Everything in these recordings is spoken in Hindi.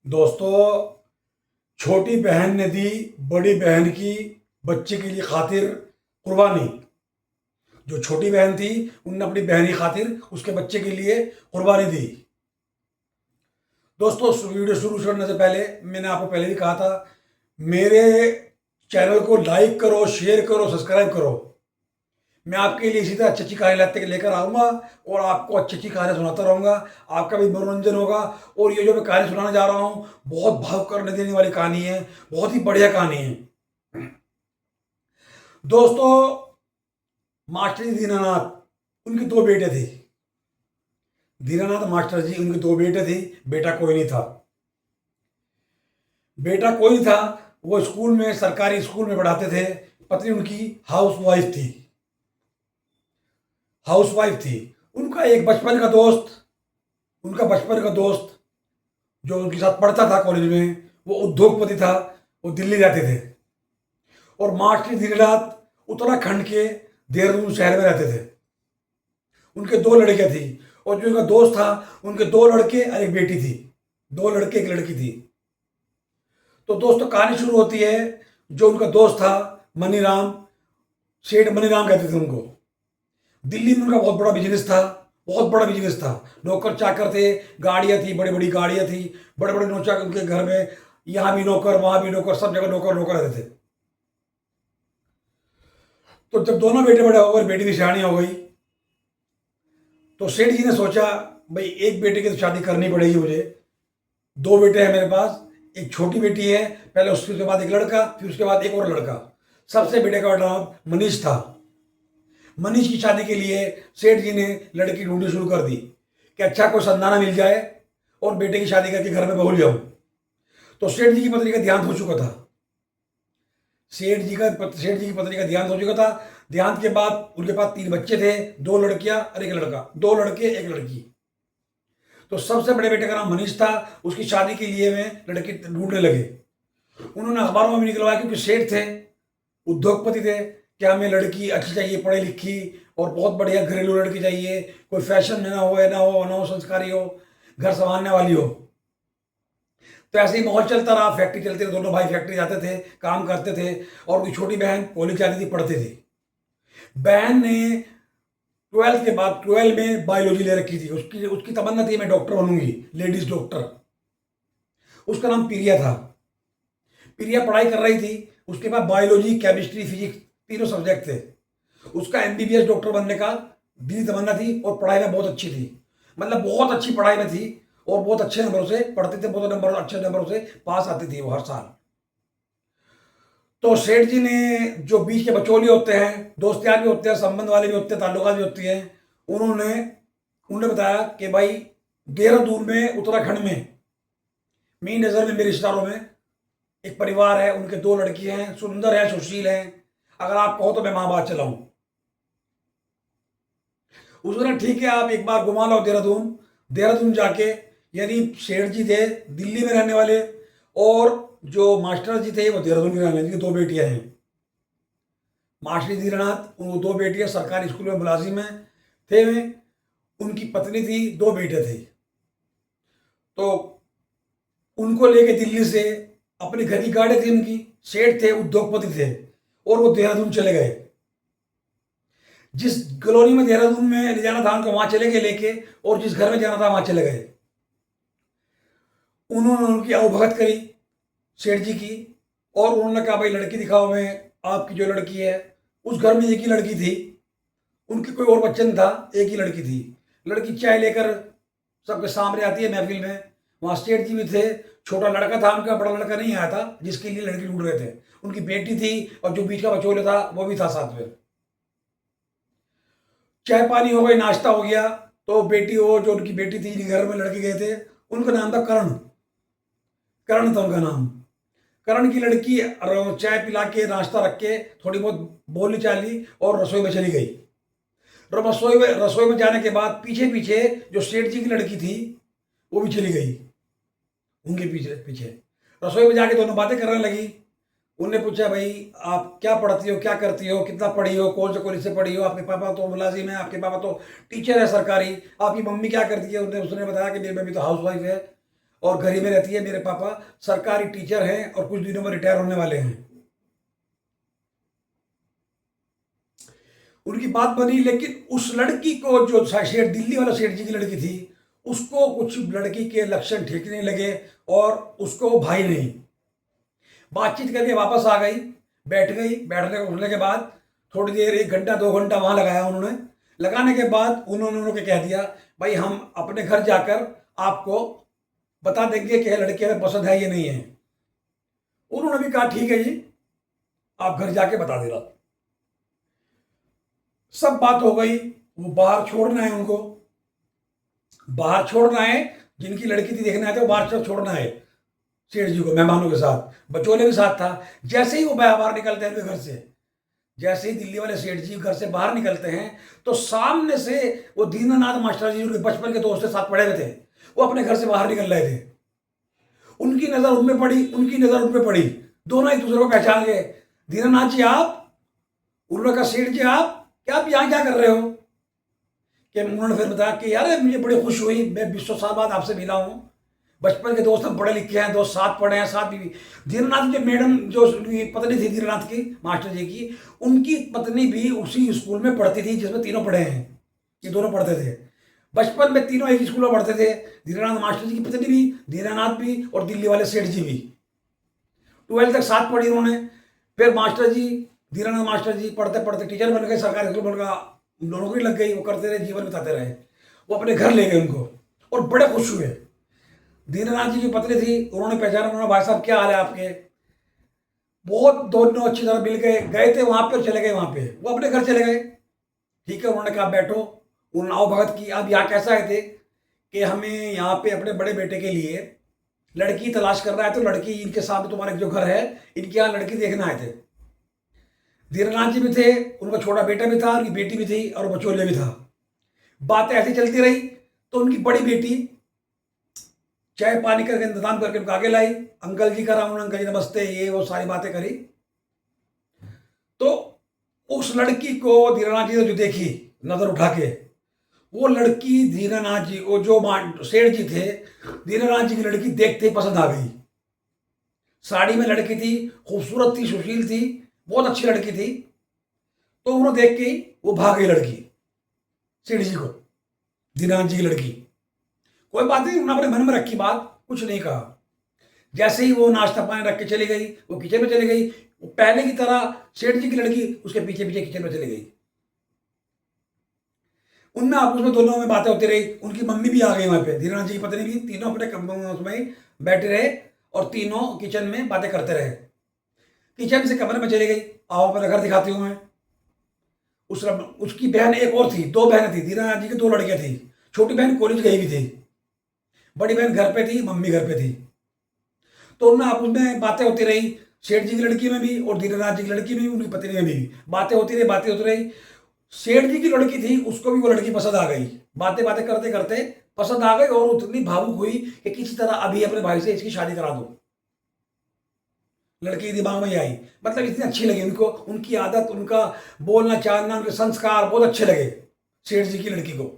दोस्तों, छोटी बहन ने दी बड़ी बहन की बच्चे के लिए खातिर कुर्बानी। जो छोटी बहन थी उनने अपनी बहन की खातिर उसके बच्चे के लिए कुर्बानी दी। दोस्तों, वीडियो शुरू करने से पहले मैंने आपको पहले भी कहा था, मेरे चैनल को लाइक करो, शेयर करो, सब्सक्राइब करो। मैं आपके लिए इसी तरह अच्छी अच्छी कहानी लेकर आऊँगा और आपको अच्छी अच्छी कहानी सुनाता रहूँगा। आपका भी मनोरंजन होगा। और ये जो मैं कहानी सुनाने जा रहा हूँ बहुत भावुक करने देने वाली कहानी है, बहुत ही बढ़िया कहानी है। दोस्तों, मास्टर जी दीनानाथ, उनके दो बेटे थे। दीनानाथ मास्टर जी, उनके दो बेटे थे। बेटा कोई नहीं था। बेटा कोई नहीं था। वो स्कूल में, सरकारी स्कूल में पढ़ाते थे। पत्नी उनकी हाउस वाइफ थी। उनका एक बचपन का दोस्त, उनका बचपन का दोस्त जो उनके साथ पढ़ता था कॉलेज में, वो उद्योगपति था। वो दिल्ली रहते थे। और मास्टर दीनानाथ उत्तराखंड के देहरादून शहर में रहते थे। उनके दो लड़कियां थी। और जो उनका दोस्त था, उनके दो लड़के और एक बेटी थी। दो लड़के एक लड़की थी। तो दोस्तों, कहानी शुरू होती है। जो उनका दोस्त था मनीराम, सेठ मनीराम कहते थे उनको। दिल्ली में उनका बहुत बड़ा बिजनेस था। बहुत बड़ा बिजनेस था। नौकर चाकर थे, गाड़ियां थी, बड़ी बड़ी गाड़ियां थी, बड़े बड़े नौकर उनके घर में। यहाँ भी नौकर, वहां भी नौकर, सब जगह नौकर नौकर रहते थे। तो जब दोनों बेटे बड़े हो गए, बेटी भी सियाणी हो गई, तो सेठ जी ने सोचा, भाई एक बेटे की तो शादी करनी पड़ेगी मुझे। दो बेटे हैं मेरे पास। एक छोटी बेटी है, पहले उसके बाद एक लड़का, फिर उसके बाद एक और लड़का। सबसे बेटे का नाम मनीष था। मनीष की शादी के लिए सेठ जी ने लड़की ढूंढनी शुरू कर दी कि अच्छा कोई संधाना मिल जाए और बेटे की शादी करके घर में बहू जाऊं। तो सेठ जी की पत्नी का देहांत हो चुका था। सेठ जी की पत्नी का देहांत हो चुका था। देहांत के बाद उनके पास तीन बच्चे थे, दो लड़कियां और एक लड़का, दो लड़के एक लड़की। तो सबसे बड़े बेटे का नाम मनीष था। उसकी शादी के लिए वे लड़की ढूंढने लगे। उन्होंने अखबारों में भी निकलवाया, क्योंकि सेठ थे, उद्योगपति थे, कि हमें लड़की अच्छी चाहिए, पढ़ी लिखी और बहुत बढ़िया घरेलू लड़की चाहिए, कोई फैशन में ना हो संस्कारी हो, घर संभालने वाली हो। तो ऐसे ही माहौल चलता रहा, फैक्ट्री चलती रही, दोनों भाई फैक्ट्री जाते थे, काम करते थे। और उनकी छोटी बहन कॉलेज जाती थी, पढ़ती थी। बहन ने 12th के बाद 12 में बायोलॉजी ले रखी थी। उसकी उसकी तमन्ना थी, मैं डॉक्टर बनूंगी, लेडीज डॉक्टर। उसका नाम प्रिया था। प्रिया पढ़ाई कर रही थी। उसके पास बायोलॉजी, केमिस्ट्री, फिजिक्स तीनों सब्जेक्ट थे। उसका एमबीबीएस डॉक्टर बनने का दिली तमन्ना थी और पढ़ाई में बहुत अच्छी थी। मतलब बहुत अच्छी पढ़ाई में थी और बहुत अच्छे नंबरों से पढ़ते थे, बहुत अच्छे नंबरों से पास आती थी वो हर साल। तो सेठ जी ने, जो बीच के बचोली होते हैं, दोस्त यार भी होते हैं, संबंध वाले भी होते हैं, ताल्लुकात भी होती हैं, उन्होंने उन्होंने बताया कि भाई देहरादून में, उत्तराखंड में, मेरी नज़र में, मेरे रिश्तेदारों में एक परिवार है, उनके दो लड़की हैं, सुंदर है, सुशील हैं। अगर आप कहो तो मैं माँ बात चलाऊं। उसने ठीक है, आप एक बार घुमा लो देहरादून। देहरादून जाके, यानी सेठ जी थे दिल्ली में रहने वाले, और जो मास्टर जी थे वो देहरादून के रहने वाले, जिनकी दो बेटियां हैं। मास्टर जी दीनानाथ, वो दो बेटियां सरकारी स्कूल में मुलाजिम हैं, थे वे। उनकी पत्नी थी, दो बेटे थे। तो उनको लेके दिल्ली से, अपने घर की गाड़ी थी उनकी, सेठ थे, उद्योगपति थे, और वो देहरादून चले गए। जिस कॉलोनी में देहरादून में ले जाना था उनको, वहां चले गए लेके, और जिस घर में जाना था वहां चले गए। उन्होंने उनकी आवभगत करी, सेठ जी की। और उन्होंने कहा, भाई लड़की दिखाओ, मैं आपकी जो लड़की है। उस घर में एक ही लड़की थी, उनकी कोई और बच्चा नहीं था, एक ही लड़की थी। लड़की चाय लेकर सबके सामने आती है महफिल में। वहाँ सेठ जी भी थे। छोटा लड़का था उनका, बड़ा लड़का नहीं आया था जिसके लिए लड़की ढूंढ रहे थे। उनकी बेटी थी और जो बीच का बचोले था वो भी था साथ में। चाय पानी हो गई, नाश्ता हो गया। तो बेटी, वो जो उनकी बेटी थी, जिनके घर में लड़के गए थे, उनका नाम था करण। करण था उनका नाम। करण की लड़की चाय पिला के, नाश्ता रख के, थोड़ी बहुत बोली चाली और रसोई में चली गई। और रसोई में जाने के बाद पीछे पीछे जो सेठ जी की लड़की थी वो भी चली गई उनके पीछे पीछे। रसोई में जाके दोनों बातें करने लगी। उनने पूछा, भाई आप क्या पढ़ती हो, क्या करती हो, कितना पढ़ी हो, कौन से कॉलेज से पढ़ी हो, आपके पापा तो मुलाजिम है, आपके पापा तो टीचर है सरकारी, आपकी मम्मी क्या करती है। उसने बताया कि मेरी मम्मी तो हाउस वाइफ है। और घर ही में रहती है। मेरे पापा सरकारी टीचर हैं और कुछ दिनों में रिटायर होने वाले हैं। उनकी बात बनी, लेकिन उस लड़की को, जो सेठ दिल्ली वाला सेठ जी की लड़की थी, उसको कुछ लड़की के लक्षण ठीक नहीं लगे और उसको वो भाई नहीं। बातचीत करके वापस आ गई, बैठ गई। बैठने को उठने के बाद थोड़ी देर, 1 घंटा 2 घंटा वहां लगाया उन्होंने। लगाने के बाद उन्होंने उनको कह दिया, भाई हम अपने घर जाकर आपको बता देंगे कि लड़की हमें पसंद है ये नहीं है। उन्होंने भी कहा ठीक है जी, आप घर जाके बता देना। सब बात हो गई, वो बाहर छोड़ना है उनको, बाहर छोड़ना है। जिनकी लड़की थी देखने आए थे वो बाहर छोड़ना है सेठ जी को, मेहमानों के साथ। बचोले भी साथ था। जैसे ही वो बाहर निकलते हैं उनके घर से, जैसे ही दिल्ली वाले सेठ जी घर से बाहर निकलते हैं, तो सामने से वो दीनानाथ मास्टर जी, उनके बचपन के दोस्त के साथ पढ़े हुए थे, वो अपने घर से बाहर निकल रहे थे। उनकी नजर उनमें पड़ी, उनकी नजर उनमें पड़ी। दोनों एक दूसरे को पहचान गए। दीनानाथ जी आप? उन्होंने कहा सेठ जी आप क्या, आप यहाँ क्या कर रहे हो? कि उन्होंने फिर बताया कि यार मुझे बड़ी खुश हुई, मैं 20 साल बाद आपसे मिला हूँ। बचपन के दोस्त हम पढ़े लिखे हैं, दोस्त साथ पढ़े हैं, साथ भी। दीनानाथ जो मैडम, जो उनकी पत्नी थी दीनानाथ की, मास्टर जी की, उनकी पत्नी भी उसी स्कूल में पढ़ती थी जिसमें तीनों पढ़े हैं। ये दोनों पढ़ते थे बचपन में, तीनों एक स्कूल में पढ़ते थे। दीनानाथ मास्टर जी की पत्नी भी, दीनानाथ भी, और दिल्ली वाले सेठ जी भी। 12th तक साथ पढ़ी उन्होंने। फिर मास्टर जी, दीनानाथ मास्टर जी पढ़ते पढ़ते टीचर बन गए, सरकारी स्कूल बन गया, नौकरी लग गई। वो करते रहे, जीवन बिताते रहे। वो अपने घर ले गए उनको और बड़े खुश हुए। दीनानाथ जी की पत्नी थी, उन्होंने पहचाना, उन्होंने भाई साहब क्या हाल है आपके? बहुत दोनों अच्छी तरह मिल गए। गए थे वहां पे और चले गए वहां पे, वो अपने घर चले गए। ठीक है, उन्होंने कहा बैठो। उन्होंने आओ भगत की। अब यहाँ कैसा आए थे कि हमें यहाँ पे अपने बड़े बेटे के लिए लड़की तलाश कर रहा है, तो लड़की इनके सामने, तुम्हारे जो घर है इनके यहाँ लड़की देखने आए थे। दीनानाथ जी भी थे, उनका छोटा बेटा भी था, उनकी बेटी भी थी और बचोले भी था। बातें ऐसी चलती रही। तो उनकी बड़ी बेटी चाय पानी का इंतजाम करके उनको आगे लाई। अंकल जी करा उन्होंने, अंकल जी नमस्ते, ये वो सारी बातें करी। तो उस लड़की को दीनानाथ जी ने जो देखी नजर उठा के, वो लड़की दीनानाथ जी, वो जो सेठ जी थे, दीनानाथ जी की लड़की देखते ही पसंद आ गई। साड़ी में लड़की थी, खूबसूरत थी, सुशील थी, बहुत अच्छी लड़की थी। तो उन्होंने देख के ही वो भाग गई लड़की, सेठ जी को, दीनानाथ जी की लड़की। कोई बात नहीं, उन्होंने अपने मन में रखी बात, कुछ नहीं कहा। जैसे ही वो नाश्ता पानी रख के चली गई, वो किचन में चली गई। वो पहले की तरह सेठ जी की लड़की उसके पीछे पीछे किचन में चली गई। उनमें आपस में दोनों में बातें होती रही। उनकी मम्मी भी आ गई वहां पे, दीनानाथ जी की पत्नी भी। तीनों अपने उसमें बैठे रहे और तीनों किचन में बातें करते रहे। किचन से कमरे में चली गई, आओ अपना घर दिखाती हूँ मैं। उसकी बहन एक और थी, 2 बहनें थी, दीनानाथ जी की 2 लड़कियां थी। छोटी बहन कॉलेज गई भी थी, बड़ी बहन घर पे थी, मम्मी घर पे थी। तो उनमें आपस में बातें होती रही, सेठ जी की लड़की में भी और दीनानाथ जी की लड़की में भी, उनकी पत्नी में भी बातें होती रही, बातें होती रही। सेठ जी की लड़की थी, उसको भी वो लड़की पसंद आ गई। बातें बातें करते करते पसंद आ गई और उतनी भावुक हुई कि किसी तरह अभी अपने भाई से इसकी शादी करा दो। लड़की दिमाग में आई, मतलब इतनी अच्छी लगी उनको, उनकी आदत, उनका बोलना चालना, उनके संस्कार बहुत अच्छे लगे सेठ जी की लड़की को।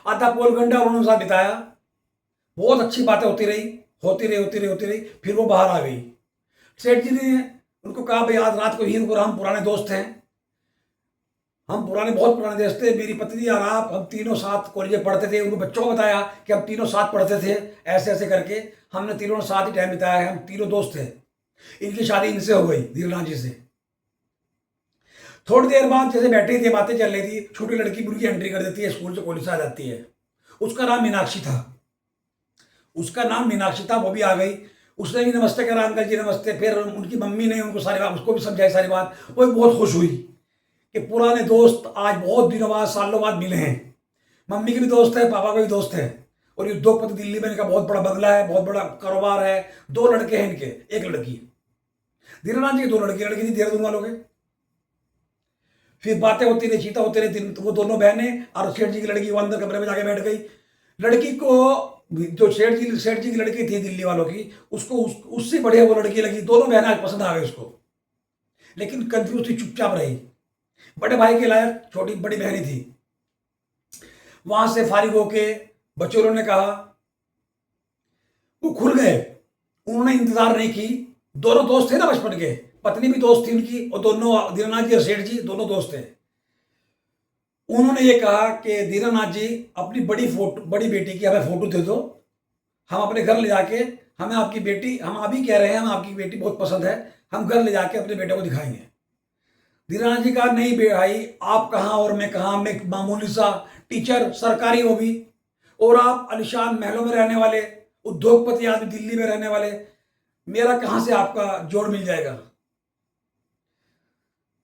आधा पौन घंटा उन्होंने साथ बिताया, बहुत अच्छी बातें होती रही, होती रही, होती रही, होती रही। फिर वो बाहर आ गई। सेठ जी ने उनको कहा, भाई आज रात को ही रुको, हम पुराने दोस्त हैं, हम पुराने, बहुत पुराने दोस्त थे, मेरी पत्नी और आप, हम तीनों साथ कॉलेज में पढ़ते थे। उनको बच्चों को बताया कि हम तीनों साथ पढ़ते थे, ऐसे ऐसे करके हमने तीनों साथ ही टाइम बिताया है, हम तीनों दोस्त थे। इनकी शादी इनसे हो गई, दीनानाथ जी से। थोड़ी देर बाद जैसे बैठी थी, बातें चल रही थी, छोटी लड़की उनकी एंट्री कर देती है, स्कूल से कॉलेज से आ जाती है। उसका नाम मीनाक्षी था, उसका नाम मीनाक्षी था। वो भी आ गई, उसने भी नमस्ते करा, अंकल जी नमस्ते। फिर उनकी मम्मी ने उनको सारी बात, उसको भी समझाई सारी बात। वो भी बहुत खुश हुई कि पुराने दोस्त आज बहुत दिनों बाद, सालों बाद मिले हैं। मम्मी के भी दोस्त है, पापा के भी दोस्त है। और ये उद्योगपति, दिल्ली में इनका बहुत बड़ा बंगला है, बहुत बड़ा कारोबार है। 2 लड़के हैं इनके, एक लड़की। दीनानाथ जी की 2 लड़की, लड़की थी देहरादून वालों के। फिर बातें होती रही, चीता होती रही। वो दोनों बहनें और सेठ जी की लड़की वो अंदर कमरे में जाके बैठ गई। लड़की को, जो सेठ जी की लड़की थी दिल्ली वालों की, उसको उससे बढ़िया वो लड़की लगी। दोनों बहनें आज पसंद आ गई उसको, लेकिन कंफ्यूज थी, चुपचाप रही। बड़े भाई के लायक छोटी बड़ी बहनी थी। वहां से फारिग होके बच्चों ने कहा, वो खुल गए। उन्होंने इंतजार नहीं की। दोनों दोस्त थे ना बचपन के, पत्नी भी दोस्त थी उनकी, और दोनों दीनानाथ जी और सेठ जी दोनों दोस्त थे। उन्होंने ये कहा कि दीनानाथ जी, अपनी बड़ी बेटी की हमें फोटो दे दो, हम अपने घर ले जाके, हमें आपकी बेटी, हम अभी कह रहे हैं हमें आपकी बेटी बहुत पसंद है, हम घर ले जाके अपने बेटे को दिखाएंगे। दीनानाथ जी कहा, नहीं भाई, आप कहाँ और मैं कहाँ, मैं एक मामूली सा टीचर, सरकारी वो भी, और आप आलिशान महलों में रहने वाले उद्योगपति आदमी, दिल्ली में रहने वाले, मेरा कहाँ से आपका जोड़ मिल जाएगा।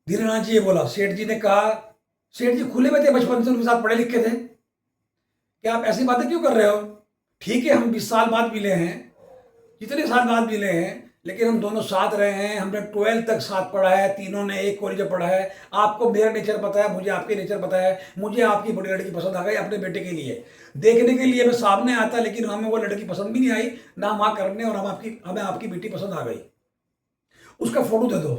दीनानाथ जी ये बोला। सेठ जी ने कहा, सेठ जी खुले में थे, बचपन से उनके साथ पढ़े लिखे थे, कि आप ऐसी बातें क्यों कर रहे हो? ठीक है, हम 20 साल बाद मिले हैं, जितने साल बाद मिले हैं, लेकिन हम दोनों साथ रहे हैं, हमने 12th तक साथ पढ़ा है, तीनों ने एक कॉलेज में पढ़ा है, आपको मेरा नेचर पता है, मुझे आपके नेचर पता है, मुझे आपकी बड़ी लड़की पसंद आ गई अपने बेटे के लिए, देखने के लिए मैं सामने आता, लेकिन हमें वो लड़की पसंद भी नहीं आई, ना हम करने, और हमें आपकी बेटी पसंद आ गई, उसका फोटो दे दो।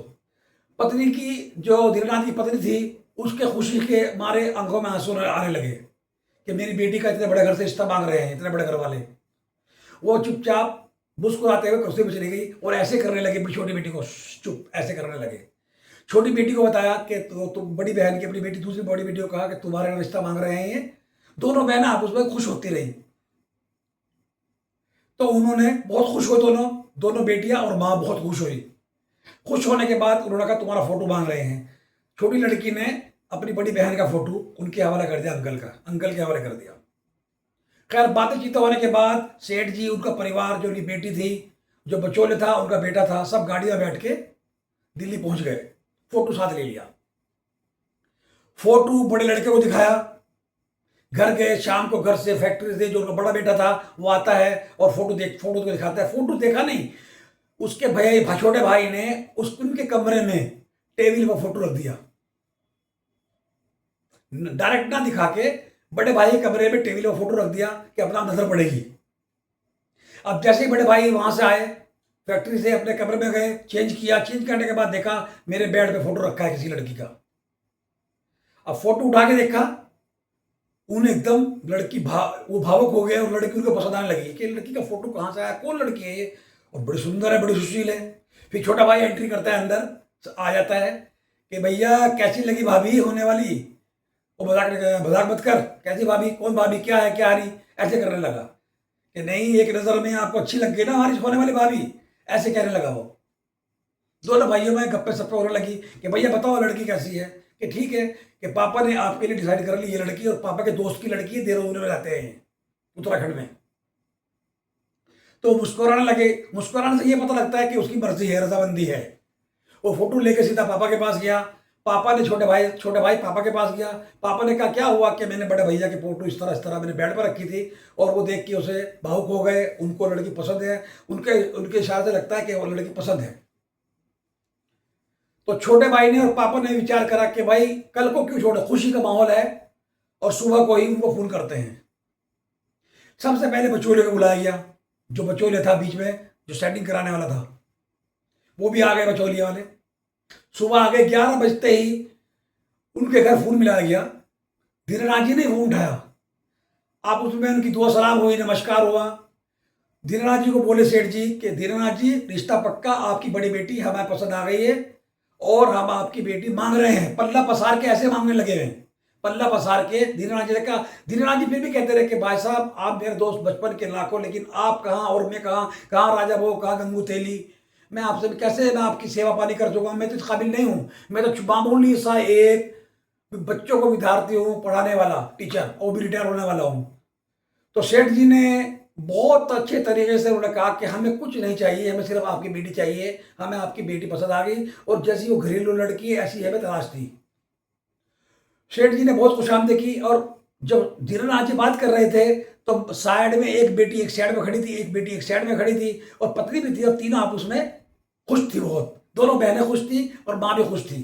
पत्नी की, जो दीनानाथ की पत्नी थी, उसके खुशी के मारे आंखों में आंसू आने लगे कि मेरी बेटी का इतने बड़े घर से रिश्ता मांग रहे हैं, इतने बड़े घर वाले। वो चुपचाप मुस्कुराते हुए कुर्सी पर चली गई और ऐसे करने लगे, छोटी बेटी को चुप ऐसे करने लगे। छोटी बेटी को बताया कि तुम बड़ी बहन की, अपनी बेटी दूसरी बड़ी बेटी को कहा कि तुम्हारे रिश्ता मांग रहे हैं ये। दोनों बहनें आपस में खुश होती रही। तो उन्होंने बहुत खुश हुए, दोनों दोनों बेटियां और माँ बहुत खुश हुई। खुश होने के बाद उन्होंने कहा तुम्हारा फोटो मांग रहे हैं। छोटी लड़की ने अपनी बड़ी बहन का फोटो उनके हवाले कर दिया, अंकल के हवाले कर दिया। खैर, बातें चीतें होने के बाद सेठ जी, उनका परिवार, जो उनकी बेटी थी, जो बचोले था, उनका बेटा था, सब गाड़ी में बैठ के दिल्ली पहुंच गए। फोटो साथ ले लिया। फोटो बड़े लड़के को दिखाया, घर गए, शाम को घर से, फैक्ट्री से जो उनका बड़ा बेटा था वो आता है और फोटो को दिखाता है। फोटो देखा नहीं, उसके छोटे भाई ने उनके कमरे में टेबल पर फोटो रख दिया, डायरेक्ट ना दिखा के बड़े भाई के कमरे में टेबल पर फोटो रख दिया कि अपना नजर पड़ेगी। अब जैसे ही बड़े भाई वहां से आए, फैक्ट्री से, अपने कमरे में गए, चेंज किया, चेंज करने के बाद देखा मेरे बेड पे फोटो रखा है किसी लड़की का। अब फोटो उठा के देखा, उन्हें एकदम वो भावुक हो गए और लड़की उनको पसंद आने लगी कि लड़की का फोटो कहाँ से आया, कौन लड़की है ये, और बड़ी सुंदर है, बड़ी सुशील है। फिर छोटा भाई एंट्री करता है, अंदर आ जाता है कि भैया कैसी लगी भाभी होने वाली। वो मजाक मत कर, कैसी भाभी, कौन भाभी, क्या है, क्या आ रही, ऐसे करने लगा कि नहीं, एक नज़र में आपको अच्छी लग गई ना हमारी होने वाली भाभी, ऐसे कहने लगा वो। दोनों भाइयों में गप्पे सप्पे होने लगी कि भैया बताओ लड़की कैसी है, कि ठीक है कि पापा ने आपके लिए डिसाइड कर ली ये लड़की, और पापा के दोस्त की लड़की है, देहरादून में रहते हैं उत्तराखंड में। तो मुस्कुराने लगे। मुस्कुराने से ये पता लगता है कि उसकी मर्जी है, रजामंदी है। वो फोटो लेके सीधा पापा के पास गया। पापा ने छोटे भाई पापा के पास गया। पापा ने कहा क्या हुआ, कि मैंने बड़े भैया की फोटो इस तरह मैंने बेड पर रखी थी और वो देख के उसे भावुक हो गए, उनको लड़की पसंद है, उनके इशारे से लगता है कि वो लड़की पसंद है। तो छोटे भाई ने और पापा ने विचार करा कि भाई कल को क्यों छोड़े, खुशी का माहौल है, और सुबह को ही उनको फोन करते हैं। सबसे पहले बचोले को बुलाया गया, जो बचोले था बीच में, जो सेटिंग कराने वाला था, वो भी आ गए बचौलिया वाले। सुबह आ गए, 11 बजते ही उनके घर फोन मिलाया गया। दीनानाथ जी ने फोन उठाया, आप उसमें उनकी दुआ सलाम हुई, नमस्कार हुआ। दीनानाथ जी को बोले सेठ जी कि दीनानाथ जी, रिश्ता पक्का, आपकी बड़ी बेटी हमें पसंद आ गई है और हम आपकी बेटी मांग रहे हैं। पल्ला पसार के ऐसे मांगने लगे हैं, पल्ला पसार के। दीनानाथ जी ने कहा, दीनानाथ जी फिर भी कहते रहे कि भाई साहब, आप मेरे दोस्त बचपन के लाखों, लेकिन आप कहाँ और मैं कहाँ, कहाँ राजा वो, कहाँ गंगू तेली, मैं आपसे कैसे मैं आपकी सेवा पानी कर चुका हूँ, मैं तो इस काबिल नहीं हूँ, मैं तो मामूली सा एक बच्चों को विद्यार्थी हूँ, पढ़ाने वाला टीचर, और भी रिटायर होने वाला हूँ। तो सेठ जी ने बहुत अच्छे तरीके से उन्होंने कहा कि हमें कुछ नहीं चाहिए, हमें सिर्फ आपकी बेटी चाहिए, हमें आपकी बेटी पसंद आ गई, और जैसी वो घरेलू लड़की है ऐसी हमें तलाश थी। सेठ जी ने बहुत खुशामदी की, और जब दीनानाथ जी बात कर रहे थे तो साइड में एक बेटी एक साइड में खड़ी थी, एक बेटी एक साइड में खड़ी थी, और पत्नी भी थी, और तीनों आपस में खुश थी बहुत। दोनों बहनें खुश थी और माँ भी खुश थी।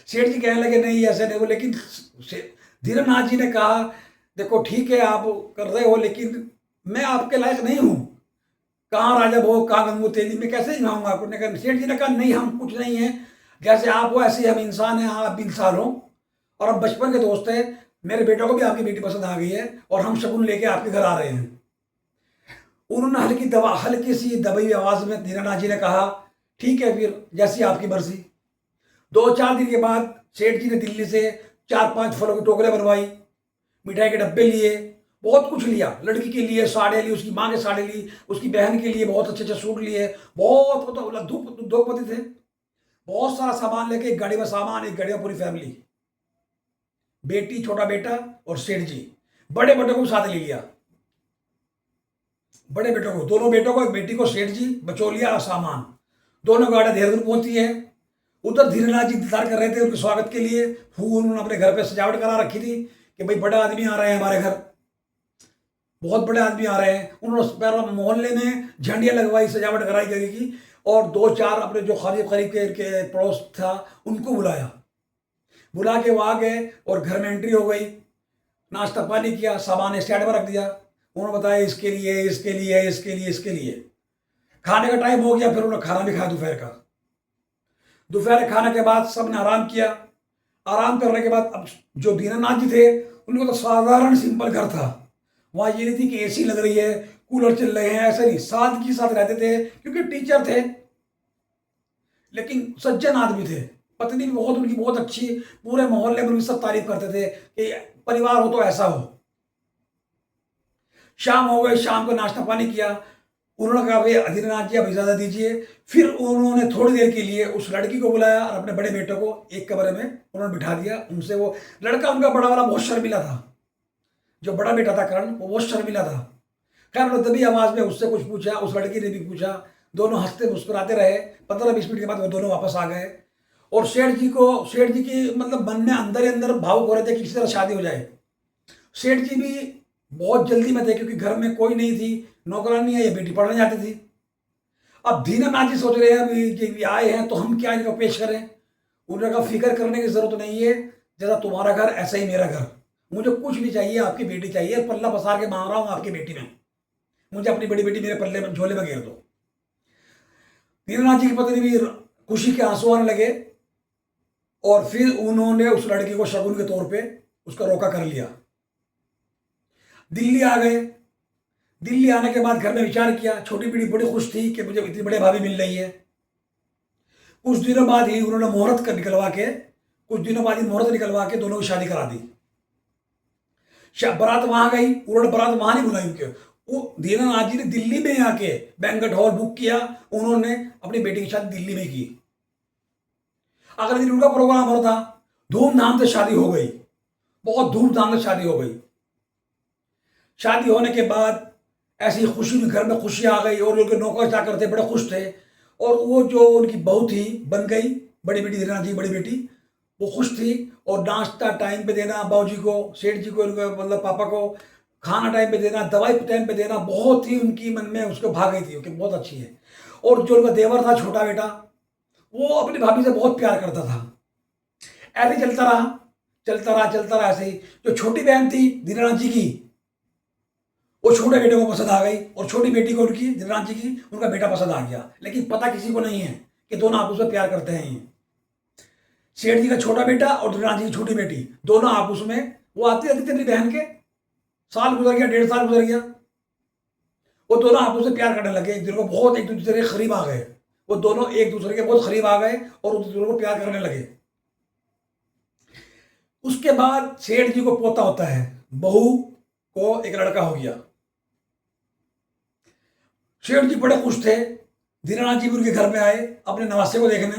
सेठ जी कहने लगे नहीं ऐसे नहीं हो, लेकिन धीरेन्द्रनाथ जी ने कहा देखो ठीक है आप कर रहे हो, लेकिन मैं आपके लायक नहीं हूँ, कहाँ राजा भोग, कहाँ गंगू तेली, मैं कैसे निभाऊंगा आपको। सेठ जी ने कहा नहीं, हम कुछ नहीं है, जैसे आप हो ऐसे हम इंसान हैं, आप भी इंसान हो, और हम बचपन के दोस्त हैं, मेरे बेटा को भी आपकी बेटी पसंद आ गई है, और हम शगुन लेके आपके घर आ रहे हैं। उन्होंने हल्की सी दबी आवाज में दीनानाथ जी ने कहा, ठीक है फिर जैसी आपकी मर्जी। 2-4 दिन के बाद सेठ जी ने दिल्ली से 4-5 फलों की टोकरियां बनवाई, मिठाई के डब्बे लिए, बहुत कुछ लिया। लड़की के लिए साड़ी ली, उसकी माँ के साड़ी ली, उसकी बहन के लिए बहुत अच्छे अच्छे सूट लिए, बहुत मतलब धूपपति थे। बहुत सारा सामान लेके, एक गाड़ी में सामान, एक गाड़ी में पूरी फैमिली, बेटी, छोटा बेटा और सेठ जी। बड़े बेटे को साथ ले लिया, बड़े बेटों को, दोनों बेटों को, एक बेटी को, सेठ जी, बचौलिया और सामान। दोनों गाड़ियां देहरादून पहुंची है। उधर धीरेनाथ जी इंतजार कर रहे थे उनके स्वागत के लिए। फूल उन्होंने अपने घर पे सजावट करा रखी थी कि भाई बड़े आदमी आ रहे हैं हमारे घर, बहुत बड़े आदमी आ रहे हैं। उन्होंने मोहल्ले में झंडियां लगवाई, सजावट कराई गई की, और 2-4 अपने जो करीब करीब के पड़ोस था उनको बुला के वो आ गए और घर में एंट्री हो गई। नाश्ता पानी किया, सामान स्टैंड पर रख दिया। उन्होंने बताया इसके लिए, इसके लिए, इसके लिए, इसके लिए। खाने का टाइम हो गया, फिर उन्होंने खाना भी खाया दोपहर का। दोपहर खाने के बाद सबने आराम किया। आराम करने के बाद अब जो दीनानाथ जी थे उनको तो साधारण सिंपल घर था। वहाँ ये नहीं थी कि एसी लग रही है, कूलर चल रहे हैं, ऐसे नहीं, सादगी के साथ रहते थे क्योंकि टीचर थे, लेकिन सज्जन आदमी थे। पत्नी भी बहुत उनकी बहुत अच्छी, पूरे मोहल्ले में उनकी सब तारीफ करते थे कि परिवार हो तो ऐसा हो। शाम हो गई, शाम को नाश्ता पानी किया। उन्होंने कहा भाई दीनानाथ जी आप इजाज़त दीजिए। फिर उन्होंने थोड़ी देर के लिए उस लड़की को बुलाया और अपने बड़े बेटे को एक कमरे में उन्होंने बिठा दिया। उनसे वो लड़का, उनका बड़ा वाला, बहुत शर्मिला था। जो बड़ा बेटा था करण, वो बहुत शर्मिला था। खैर उन्होंने दबी आवाज़ में उससे कुछ पूछा, उस लड़की ने भी पूछा। दोनों हंसते मुस्कुराते रहे। 15-20 मिनट के बाद वो दोनों वापस आ गए। और सेठ जी की मतलब मन में अंदर ही अंदर भावुक हो रहे थे कि किसी तरह शादी हो जाए। सेठ जी भी बहुत जल्दी में थे क्योंकि घर में कोई नहीं थी, नौकरानी है, ये बेटी पढ़ने जाती थी। अब दीनानाथ जी सोच रहे हैं अभी कि आए हैं तो हम क्या इनको पेश करें। उन्होंने कहा फिक्र करने की जरूरत नहीं है, जैसा तुम्हारा घर ऐसा ही मेरा घर। मुझे कुछ नहीं चाहिए, आपकी बेटी चाहिए। पल्ला पसार के मांग रहा हूं आपकी बेटी में, मुझे अपनी बड़ी बेटी मेरे पल्ले में, झोले में घेर दो। दीनानाथ जी की पत्नी भी खुशी के आंसू आने लगे और फिर उन्होंने उस लड़की को शगुन के तौर पे उसका रोका कर लिया। दिल्ली आ गए। दिल्ली आने के बाद घर में विचार किया। छोटी बेटी बड़ी खुश थी कि मुझे इतनी बड़े भाभी मिल रही है। कुछ दिनों बाद ही उन्होंने मुहूर्त निकलवा के दोनों की शादी करा दी। बारात वहां गई। उन्होंने बारात वहां नहीं बुलाई उनके, वो दीनानाथ जी ने दिल्ली में आके बैंक्वेट हॉल बुक किया। उन्होंने अपनी बेटी की शादी दिल्ली में की। अगले दिन उनका प्रोग्राम हो था, धूमधाम से शादी हो गई, बहुत धूमधाम से शादी हो गई। शादी होने के बाद ऐसी खुशी में घर में खुशी आ गई और उनके नौकर चाकर थे बड़े खुश थे। और वो जो उनकी बहू थी बन गई, बड़ी बेटी दीनानाथ जी बड़ी बेटी, वो खुश थी। और नाश्ता टाइम पे देना बाबूजी को, सेठ जी को, मतलब पापा को, खाना टाइम पे देना, दवाई टाइम पे देना, बहुत ही उनकी मन में उसको भाग गई थी कि बहुत अच्छी है। और जो उनका देवर था छोटा बेटा, वो अपनी भाभी से बहुत प्यार करता था। ऐसे चलता रहा ऐसे ही। जो छोटी बहन थी दीनानाथ जी की, वो छोटे बेटे को पसंद आ गई और छोटी बेटी को उनकी दीनानाथ जी की उनका बेटा पसंद आ गया। लेकिन पता किसी को नहीं है कि दोनों आपस में प्यार करते हैं। सेठ जी का छोटा बेटा और दीनानाथ जी की छोटी बेटी दोनों आपस में, वो आती रहती थी अपनी बहन के। साल गुजर गया, 1.5 साल गुजर गया, वो दोनों आपस में प्यार करने लगे। एक दूसरे को बहुत, एक दूसरे के करीब आ गए। वो दोनों एक दूसरे के बहुत करीब आ गए और एक दूसरे को प्यार करने लगे। उसके बाद सेठ जी को पोता होता है, बहू को एक लड़का हो गया। सेठ जी बड़े खुश थे। दीनानाथ जी भी उनके घर में आए अपने नवासे को देखने।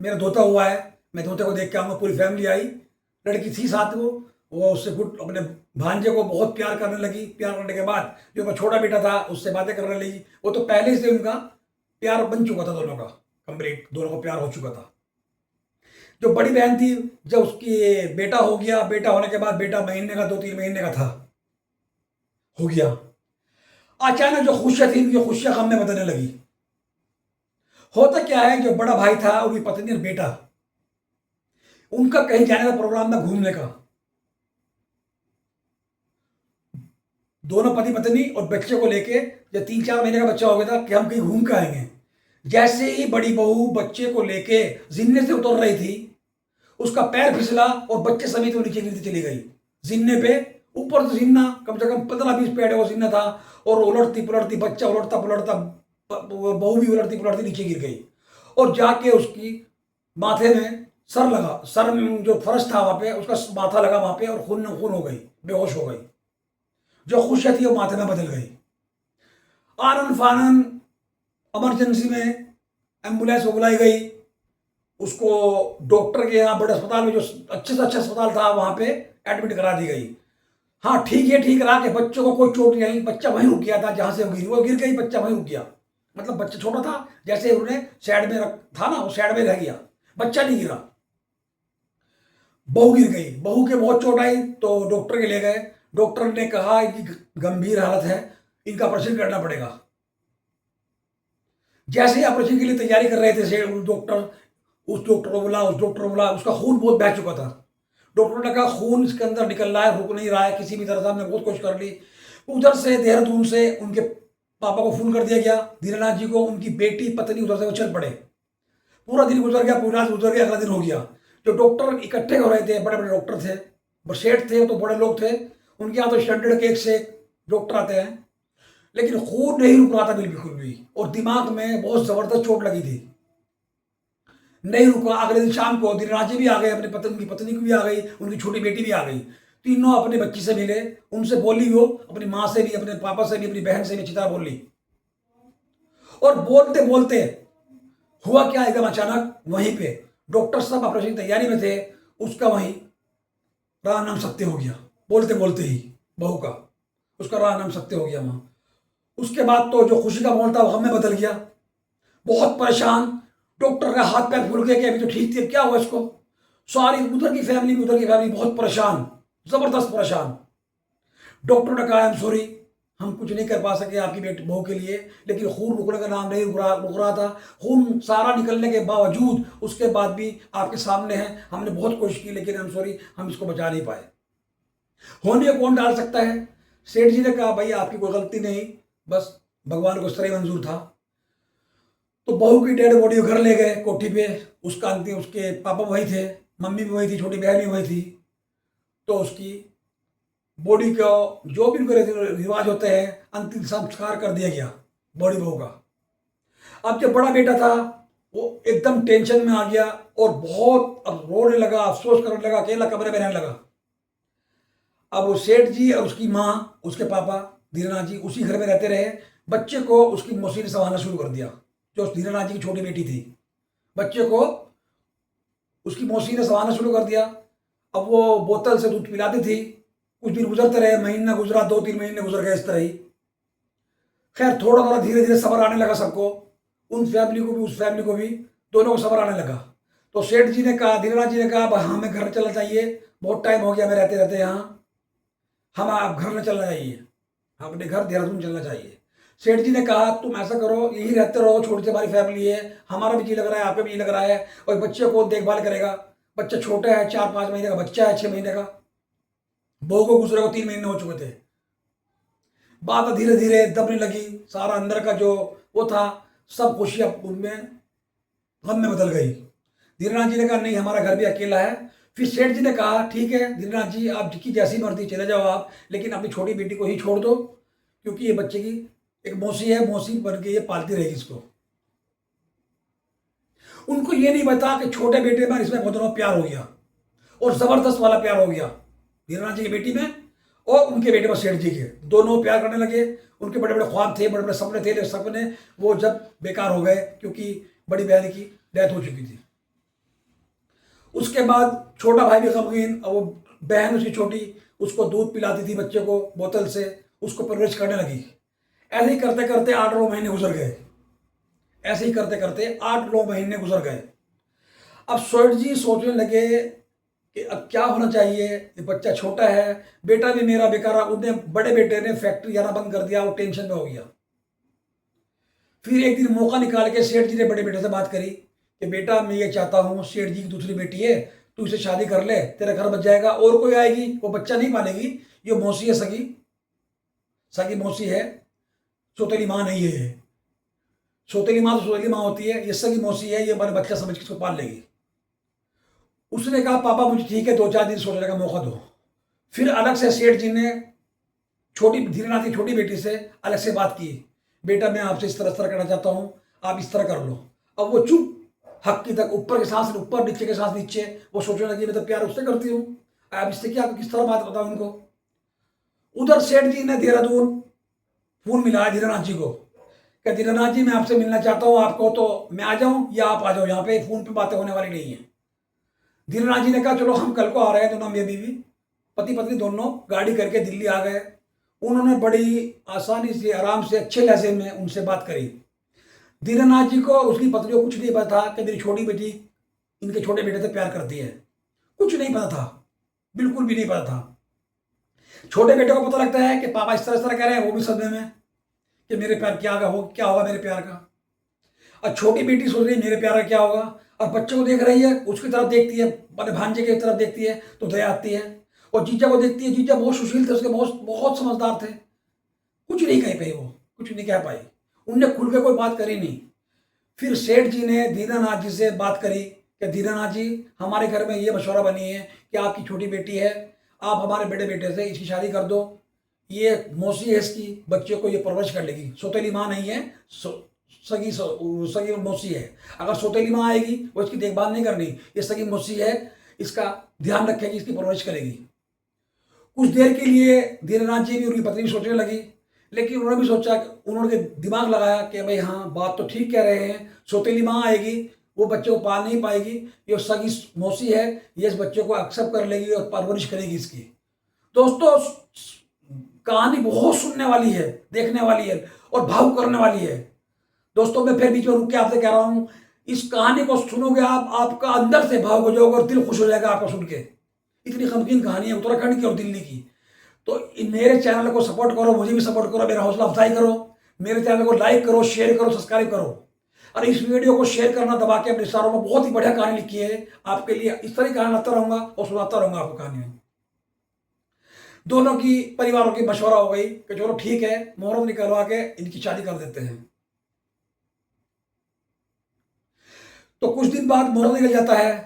मेरा धोता हुआ है, मैं धोते को देख के आऊँगा। पूरी फैमिली आई, लड़की थी साथ। वो उससे गुट अपने भांजे को बहुत प्यार करने लगी। प्यार करने के बाद जो उनका छोटा बेटा था उससे बातें करने लगी। वो तो पहले से उनका प्यार बन चुका था, दोनों का कंप्लीट, दोनों का प्यार हो चुका था। जो बड़ी बहन थी, जब उसकी बेटा हो गया, बेटा होने के बाद बेटा महीने का 2-3 महीने का था, हो गया। अचानक जो खुशियां थी उनकी खुशियां गम में बदलने लगी। होता क्या है, जो बड़ा भाई था, उनकी पत्नी और बेटा, उनका कहीं जाने का प्रोग्राम था, घूमने का। दोनों पति पत्नी और बच्चे को लेके, जब 3-4 महीने का बच्चा हो गया था कि हम कहीं घूम के आएंगे। जैसे ही बड़ी बहू बच्चे को लेके जिन्ने से उतर रही थी, उसका पैर फिसला और बच्चे समेत वो नीचे गिरती चली गई। जिन्ने पे ऊपर से सीना कम से कम 15-20 पैड वो सीना था, और उलटती पुलटती, बच्चा उलटता पुलटता, बहू भी उलटती पुलटती नीचे गिर गई, और जाके उसकी माथे में सर लगा, सर में जो फर्श था वहां पे उसका माथा लगा वहां पे, और खून खून हो गई, बेहोश हो गई। जो खुशियां थी वो माथे में बदल गई। आनन फानन इमरजेंसी में एम्बुलेंस बुलाई गई, उसको डॉक्टर के यहाँ बड़े अस्पताल में, जो अच्छे से अच्छा अस्पताल था, वहां पे एडमिट करा दी गई। हाँ ठीक है, ठीक रहा कि बच्चों को कोई चोट नहीं, बच्चा वहीं रुक गया था जहां से वो गिर गई, बच्चा वहीं रुक गया। मतलब बच्चा छोटा था, जैसे उन्होंने साइड में रख था ना, वो साइड में रह गया, बच्चा नहीं गिरा। बहू गिर गई, बहू के बहुत चोट आई तो डॉक्टर के ले गए। डॉक्टर ने कहा कि गंभीर हालत है, इनका ऑपरेशन करना पड़ेगा। जैसे ही ऑपरेशन के लिए तैयारी कर रहे थे डॉक्टर, उस डॉक्टर को बोला, उस डॉक्टर को बोला, उसका खून बहुत बह चुका था। डॉक्टर ने कहा खून इसके अंदर निकल रहा है, रुक नहीं रहा है किसी भी तरह से, हमने बहुत कोशिश कर ली। उधर से देहरादून से उनके पापा को फोन कर दिया गया, धीरेनाथ जी को, उनकी बेटी पत्नी उधर से वो चल पड़े। पूरा दिन गुजर गया, पूरी रात गुजर गया, अगला दिन हो गया। जो डॉक्टर इकट्ठे हो रहे थे, बड़े बड़े डॉक्टर थे, सेठ थे, तो बड़े लोग थे, उनके यहाँ तो स्टैंडर्ड केक से डॉक्टर आते हैं, लेकिन खून नहीं रुक रहा था बिल्कुल भी, और दिमाग में बहुत जबरदस्त चोट लगी थी, नहीं रुका। अगले दिन शाम को धीरेनाथ जी भी आ गए, अपने पत्नी, उनकी पत्नी को भी आ गई, उनकी छोटी बेटी भी आ गई, तीनों अपने बच्ची से मिले, उनसे बोली, वो अपनी माँ से भी, अपने पापा से भी, अपनी बहन से भी अच्छी तरह बोली। और बोलते बोलते हुआ क्या, एकदम अचानक वहीं पे डॉक्टर साहब ऑपरेशन की तैयारी में थे, उसका वहीं राह नाम सत्य हो गया, बोलते बोलते ही बहू का, उसका राह नाम सत्य हो गया वहां। उसके बाद तो जो खुशी का माहौल था वो हमें बदल गया, बहुत परेशान। डॉक्टर का हाथ पैर फूल गया कि अभी तो ठीक थी, क्या हुआ इसको। सारी उधर की फैमिली बहुत परेशान, जबरदस्त परेशान। डॉक्टर ने कहा, आई एम सॉरी, हम कुछ नहीं कर पा सके आपकी बेटी बहू के लिए, लेकिन खून रुकने का नाम नहीं रुक रहा था। खून सारा निकलने के बावजूद, उसके बाद भी आपके सामने है, हमने बहुत कोशिश की, लेकिन आई एम सॉरी, हम इसको बचा नहीं पाए। होने कौन डाल सकता है। सेठ जी ने कहा, भाई आपकी कोई गलती नहीं, बस भगवान को इस तरह मंजूर था। तो बहू की डेड बॉडी घर ले गए कोठी पे, उसका अंतिम, उसके पापा वही थे, मम्मी भी वही थी, छोटी बहन भी वही थी। तो उसकी बॉडी का जो भी उनके रिवाज होते हैं, अंतिम संस्कार कर दिया गया बॉडी बहू का। अब जो बड़ा बेटा था वो एकदम टेंशन में आ गया, और बहुत अब रोने लगा, अफसोस करने लगा, अकेला कमरे में रहने लगा। अब वो सेठ जी और उसकी माँ, उसके पापा धीरेनाथ जी उसी घर में रहते रहे। बच्चे को उसकी मौसी ने संभालना शुरू कर दिया, जो धीरेनाथ जी की छोटी बेटी थी, बच्चे को उसकी मौसी ने संभालना शुरू कर दिया। अब वो बोतल से दूध पिलाती थी। कुछ दिन गुजरते रहे, महीना गुजरा, 2-3 महीने गुजर गए इस तरह ही। खैर थोड़ा थोड़ा धीरे धीरे सब्र आने लगा सबको, उन फैमिली को भी, उस फैमिली को भी, दोनों को सब्र आने लगा। तो सेठ जी ने कहा, धीरेनाथ जी ने कहा, हमें घर चलना चाहिए, बहुत टाइम हो गया हमें रहते रहते यहाँ, हम आप घर में चलना चाहिए, अपने घर देहरादून चलना चाहिए। सेठ जी ने कहा, तुम ऐसा करो, यही रहते रहो, छोटी सी हमारी फैमिली है, हमारा भी जी लग रहा है, आपका भी जी लग रहा है, और बच्चे को देखभाल करेगा, बच्चा छोटा है, 4-5 महीने का बच्चा है, 6 महीने का। बहू को गुजरे को 3 महीने हो चुके थे। बात धीरे धीरे दबने लगी, सारा अंदर का जो वो था, सब खुशियां उनमें गम में बदल गई। धीरेनाथ जी ने कहा, नहीं हमारा घर भी अकेला है। फिर सेठ जी ने कहा, ठीक है धीरेनाथ जी, आपकी जैसी मर्जी चले जाओ आप, लेकिन अपनी छोटी बेटी को ही छोड़ दो, क्योंकि ये बच्चे की एक मौसी है, मौसी बन के ये पालती रहेगी इसको। उनको ये नहीं पता कि छोटे बेटे में इसमें बहुत प्यार हो गया, और जबरदस्त वाला प्यार हो गया धीरेनाथ जी की बेटी में, और उनके बेटे में सेठ जी के, दोनों प्यार करने लगे। उनके बड़े बड़े ख्वाब थे, बड़े बड़े सपने थे, लेकिन सपने वो जब बेकार हो गए, क्योंकि बड़ी बहन की डेथ हो चुकी थी। उसके बाद छोटा भाई भी गमगीन, और वो बहन उसकी छोटी, उसको दूध पिलाती थी बच्चे को बोतल से, उसको परवरिश करने लगी। ऐसे ही करते करते 8-9 महीने गुजर गए, ऐसे ही करते करते 8-9 महीने गुजर गए। अब सेठ जी सोचने लगे कि अब क्या होना चाहिए, ये बच्चा छोटा है, बेटा भी मेरा बेकार, उसने बड़े बेटे ने फैक्ट्री जाना बंद कर दिया, वो टेंशन में हो गया। फिर एक दिन मौका निकाल के सेठ जी ने बड़े बेटे से बात करी कि बेटा मैं ये चाहता हूँ, सेठ जी की दूसरी बेटी है, तू इसे शादी कर ले, तेरा घर बच जाएगा, और कोई आएगी वो बच्चा नहीं पालेगी, ये मौसी है, सगी सगी मौसी है, सौतेली माँ नहीं है ये। सौतेली माँ तो सौतेली माँ होती है, ये सगी मौसी है, ये मैंने बच्चा समझ के पाल लेगी। उसने कहा, पापा मुझे ठीक है, 2-4 दिन सोचने का मौका दो। फिर अलग से सेठ जी ने धीरेनाथ की छोटी बेटी से अलग से बात की, बेटा मैं आपसे इस तरह करना चाहता हूँ, आप इस तरह कर लो। अब वो चुप, हक की तक ऊपर के सांस ऊपर, नीचे के सांस नीचे। वो सोचने लगी मैं तो प्यार उससे करती हूँ, अब इससे क्या किस तरह बात बताऊँ उनको। उधर सेठ जी ने देहरादून फोन मिलाया धीरेनाथ जी को, क्या धीरेनाथ जी मैं आपसे मिलना चाहता हूँ, आपको तो मैं आ जाऊँ या आप आ जाओ, यहाँ पे फोन पे बातें होने वाली नहीं है। धीरेनाथ जी ने कहा चलो हम कल को आ रहे हैं, दोनों मियाँ बीवी पति पत्नी दोनों गाड़ी करके दिल्ली आ गए। उन्होंने बड़ी आसानी से आराम से अच्छे लहजे में उनसे बात करी। धीरेनाथ जी को और उसकी पत्नी को कुछ नहीं पता था कि मेरी छोटी बेटी इनके छोटे बेटे से प्यार करती है, कुछ नहीं पता था, बिल्कुल भी नहीं पता था। छोटे बेटे को पता लगता है कि पापा इस तरह कह रहे हैं, वो भी सदमे में कि मेरे प्यार क्या होगा मेरे प्यार का। और छोटी बेटी सोच रही है मेरे प्यार का क्या होगा, और बच्चे को देख रही है, उसकी तरफ देखती है, अपने भांजे की तरफ देखती है तो दया आती है। और जीजा को देखती है, जीजा बहुत सुशील थे, उसके बहुत बहुत समझदार थे, कुछ नहीं कह पाई, वो कुछ नहीं कह पाई, उनने खुल के कोई बात करी नहीं। फिर सेठ जी ने दीनानाथ जी से बात करी कि दीनानाथ जी हमारे घर में ये मशवरा बनी है कि आपकी छोटी बेटी है, आप हमारे बड़े बेटे से इसकी शादी कर दो, ये मौसी है इसकी, बच्चे को ये परवरिश कर लेगी, सौतेली माँ नहीं है, सगी मौसी है। अगर सौतेली माँ आएगी वो इसकी देखभाल नहीं करनी, ये सगी मौसी है, इसका ध्यान रखेगी, इसकी परवरिश करेगी। कुछ देर के लिए दीनानाथ जी भी उनकी पत्नी भी सोचने लगी, लेकिन उन्होंने भी सोचा, उन्होंने दिमाग लगाया कि भाई हाँ बात तो ठीक कह रहे हैं, सौतेली माँ आएगी वो बच्चे को पाल नहीं पाएगी, ये सगी मौसी है, ये इस बच्चे को एक्सेप्ट कर लेगी और परवरिश करेगी इसकी। दोस्तों कहानी बहुत सुनने वाली है, देखने वाली है और भावुक करने वाली है। दोस्तों मैं फिर बीच में रुक के आपसे कह रहा हूं, इस कहानी को सुनोगे आप, आपका अंदर से भावुक हो जाओगे और दिल खुश हो जाएगा आपको सुन के। इतनी गमगीन कहानी है उत्तराखंड की और दिल्ली की। तो मेरे चैनल को सपोर्ट करो, मुझे भी सपोर्ट करो, मेरा हौसला अफजाई करो, मेरे चैनल को लाइक करो, शेयर करो, सब्सक्राइब करो, और इस वीडियो को शेयर करना दबा के अपने रिश्तेदारों में। बहुत ही बढ़िया कहानी लिखी है आपके लिए, इस तरह की कहानी लाता रहूंगा और सुनाता रहूंगा आपको कहानियां। दोनों की परिवारों की मशवरा हो गई कि चलो ठीक है, मुहूर्त निकलवा के इनकी शादी कर देते हैं। तो कुछ दिन बाद मुहूर्त निकल जाता है,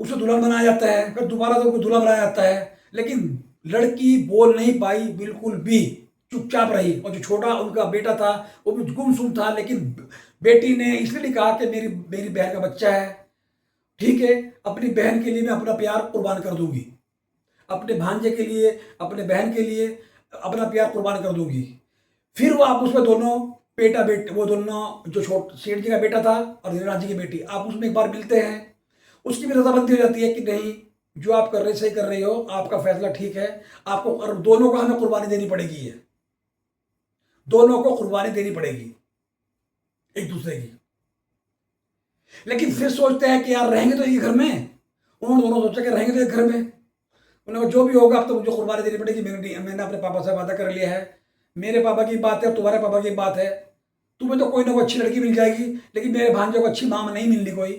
उसे दुल्हन बनाया जाता है, फिर दोबारा तो दुल्हा बनाया जाता है, लेकिन लड़की बोल नहीं पाई बिल्कुल भी, चुपचाप रही। और जो छोटा उनका बेटा था वो भी गुमसुम था, लेकिन बेटी ने इसलिए नहीं कहा कि मेरी मेरी बहन का बच्चा है, ठीक है अपनी बहन के लिए मैं अपना प्यार कुर्बान कर दूंगी, अपने भांजे के लिए, अपने बहन के लिए अपना प्यार कुर्बान कर दूंगी। फिर वो आपस में दोनों वो दोनों जो सेठ जी का बेटा था और धीरेनाथ जी की बेटी आपस में एक बार मिलते हैं, उसकी भी रजामंदी हो जाती है कि नहीं जो आप कर रहे सही कर रही हो, आपका फैसला ठीक है, आपको और दोनों को हमें कुर्बानी देनी पड़ेगी, है दोनों को कुर्बानी देनी पड़ेगी एक दूसरे की। लेकिन फिर सोचते हैं कि यार रहेंगे तो एक घर में, उन्होंने दोनों सोचा कि रहेंगे तो एक घर में, उन्होंने जो भी होगा अब तो मुझे कुर्बानी देनी पड़ेगी, मैंने अपने पापा से वादा कर लिया है, मेरे पापा की बात है और तुम्हारे पापा की बात है, तुम्हें तो कोई ना कोई अच्छी लड़की मिल जाएगी, लेकिन मेरे भांजे को अच्छी माँ नहीं मिलनी कोई,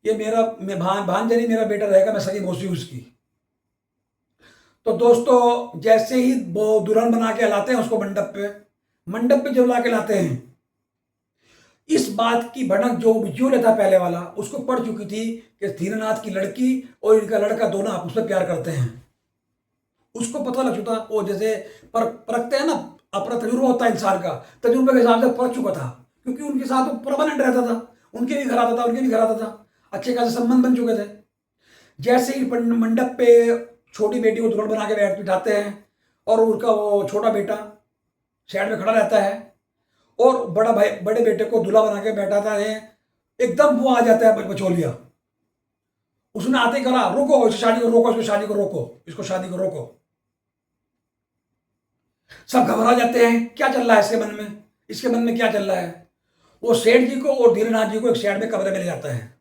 ये भांजा नहीं मेरा बेटा रहेगा, मैं सगी मौसी उसकी। तो दोस्तों जैसे ही वो दुल्हन बना के लाते हैं उसको मंडप पे जब ला के लाते हैं, इस बात की भनक जो विजुअल था पहले वाला उसको पड़ चुकी थी कि धीरेनाथ की लड़की और इनका लड़का दोनों आपस में प्यार करते हैं, उसको पता लग चुका। वो जैसे परखते हैं ना, अपना तजुर्बा होता है इंसान का, तजुर्बे के हिसाब से परख चुका था, क्योंकि उनके साथ वो परमानेंट रहता था, उनके भी घर आता था, उनके भी घर आता था, अच्छे खासे संबंध बन चुके थे। जैसे ही मंडप पे छोटी बेटी को दुल्हन बना के बिठाते हैं और उनका वो छोटा बेटा साइड में खड़ा रहता है और बड़े बेटे को दूल्हा बना के बैठाता है, एकदम वो आ जाता है बचौलिया, उसने आते ही कहा रोको इस शादी को, रोको इसको, शादी को रोको, इसको शादी को रोको। सब घबरा जाते हैं, क्या चल रहा है इसके मन में, इसके मन में क्या चल रहा है। वो सेठ जी को और धीरेनाथ जी को एक साइड में कमरे में ले जाता है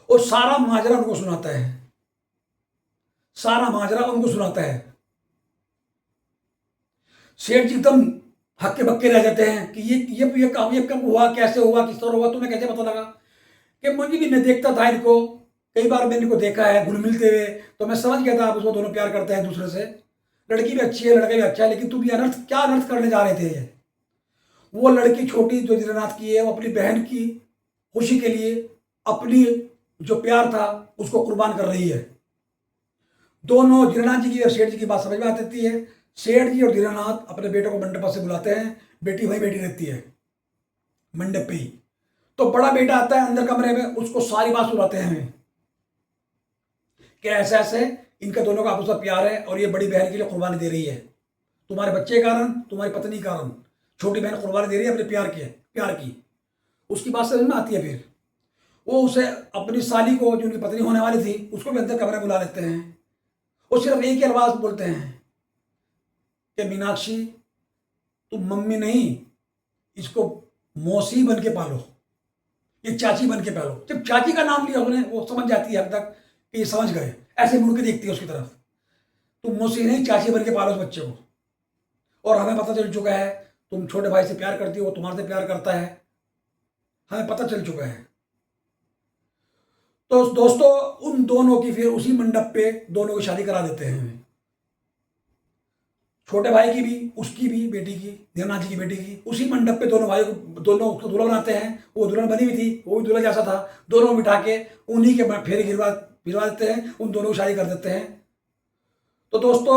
और सारा माजरा उनको सुनाता है, सारा माजरा उनको सुनाता है। सेठ जी एकदम हक्के बक्के रह जाते हैं कि ये कब हुआ, कैसे हुआ, किस तरह हुआ, तुम्हें कैसे पता लगा। कि मुझे भी, मैं देखता था इनको, कई बार मैंने इनको देखा है घुल मिलते हुए, तो मैं समझ गया था आप उसको दोनों प्यार करते हैं दूसरे से, लड़की भी अच्छी है लड़का भी अच्छा है, लेकिन तुम ये क्या अनर्थ करने जा रहे थे। वो लड़की छोटी जो धीरेनाथ की है, वो अपनी बहन की खुशी के लिए अपनी जो प्यार था उसको कुर्बान कर रही है। दोनों दीनानाथ जी की और सेठ जी की बात समझ में आती है। सेठ जी और दीनानाथ अपने बेटे को मंडप से बुलाते हैं, बेटी वही बेटी रहती है मंडप पे ही। तो बड़ा बेटा आता है अंदर कमरे में, उसको सारी बात सुनाते हैं हमें कि ऐसे ऐसे इनका दोनों का आपस में प्यार है और ये बड़ी बहन के लिए कुर्बानी दे रही है, तुम्हारे बच्चे के कारण, तुम्हारी पत्नी के कारण छोटी बहन कुर्बानी दे रही है अपने प्यार की। उसकी बात समझ में आती है। फिर वो उसे अपनी साली को, जो उनकी पत्नी होने वाली थी, उसको भी अंदर कमरे बुला लेते हैं। वो सिर्फ एक ही अल्फाज बोलते हैं कि मीनाक्षी, तुम मम्मी नहीं, इसको मौसी बन के पालो, ये चाची बन के पालो। जब चाची का नाम लिया उसने, वो समझ जाती है हद तक कि ये समझ गए, ऐसे मुड़ के देखती है उसकी तरफ। तुम मौसी नहीं, चाची बन के पालो उस बच्चे को। और हमें पता चल चुका है तुम छोटे भाई से प्यार करती हो, वो तुम्हारे से प्यार करता है, हमें पता चल चुका है। तो दोस्तों उन दोनों की फिर उसी मंडप पे दोनों की शादी करा देते हैं, छोटे भाई की भी, उसकी भी, बेटी की, दीनानाथ जी की बेटी की। उसी मंडप पे दोनों भाई को, दोनों उसको दूल्हा बनाते हैं। वो दुल्हन बनी हुई थी, वो भी दूल्हा जैसा था। दोनों को बिठा के उन्हीं के फेरे गिरवा देते हैं, उन दोनों की शादी कर देते हैं। तो दोस्तों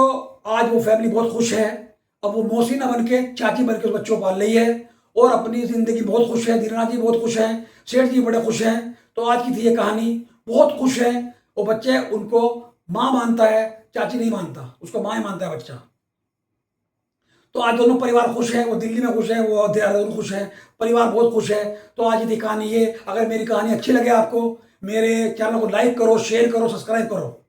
आज वो फैमिली बहुत खुश है। अब वो मौसी ना बन के चाची बन के उस बच्चों को पाल रही है और अपनी जिंदगी बहुत खुश है। दीनानाथ जी बहुत खुश हैं, सेठ जी बड़े खुश हैं। तो आज की थी ये कहानी, बहुत खुश है। वो बच्चे उनको माँ मानता है, चाची नहीं मानता, उसको माँ ही मानता है बच्चा। तो आज दोनों परिवार खुश है, वो दिल्ली में खुश है, वो देहरादून खुश है, परिवार बहुत खुश है। तो आज की कहानी ये। अगर मेरी कहानी अच्छी लगे आपको, मेरे चैनल को लाइक करो, शेयर करो, सब्सक्राइब करो।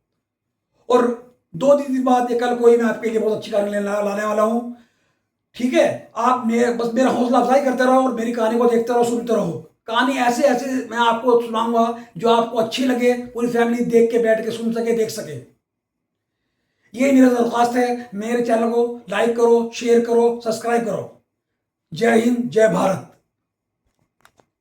और 2 दिन बाद, ये कल को ही मैं आपके लिए बहुत अच्छी कहानी लाने वाला हूँ। ठीक है, आप बस मेरा हौसला अफजाई करते रहो और मेरी कहानी को देखते रहो, सुनते रहो। कहानी ऐसे ऐसे मैं आपको सुनाऊंगा जो आपको अच्छी लगे, पूरी फैमिली देख के, बैठ के सुन सके, देख सके। ये मेरा दरख्वास्त है। मेरे चैनल को लाइक करो, शेयर करो, सब्सक्राइब करो। जय हिंद, जय भारत।